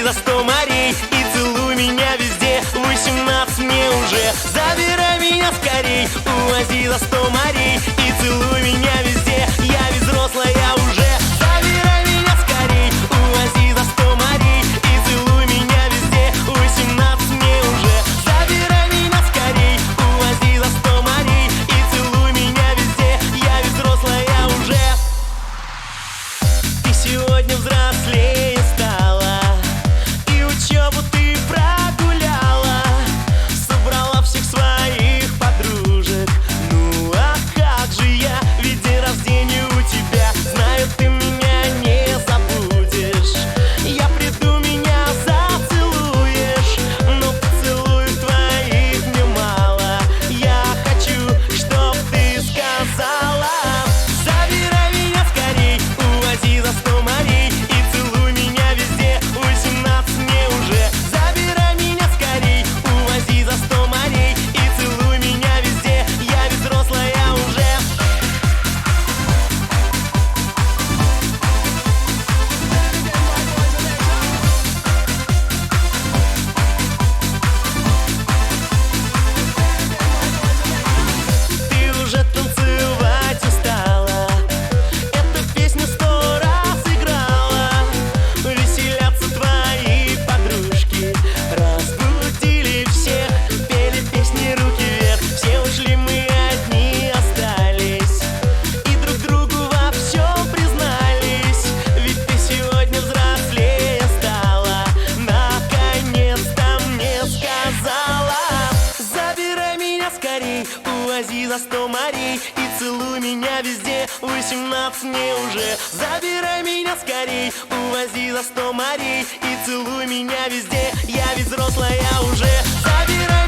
увози за 100 морей и целуй меня везде. 18 мне уже, забирай меня скорей. Увози за 100 морей и целуй меня везде. Я ведь взрослая уже, забирай меня скорей. Увози за 100 морей и целуй меня везде. 18 мне уже, забирай меня скорей. Увози за 100 морей и целуй меня везде. Я ведь взрослая уже. Ты сегодня взрослее стала, и учебу ты прогуляла, собрала всех своих подружек. Ну а как же я, ведь день рождения у тебя. Знаю, ты меня не забудешь. Я приду, меня зацелуешь, но поцелуев твоих мне мало. Я хочу, чтоб ты сказала: забирай меня скорей, увози за 100 морей и целуй меня везде. 18 мне уже, забирай меня скорей. Увози за 100 морей и целуй меня везде. Я ведь взрослая уже. Ты уже танцевать устала, эту песню 100 раз играла. Веселятся твои подружки, разбудили всех, пели песни руки вверх. Все ушли, мы одни остались, и друг другу во всем признались. Ведь ты сегодня взрослее стала, наконец-то мне сказала: забирай меня скорей, увози за 100 морей и целуй меня везде. 18 мне уже, забирай меня скорей. Увози за 100 морей и целуй меня везде. Я ведь взрослая уже, забирай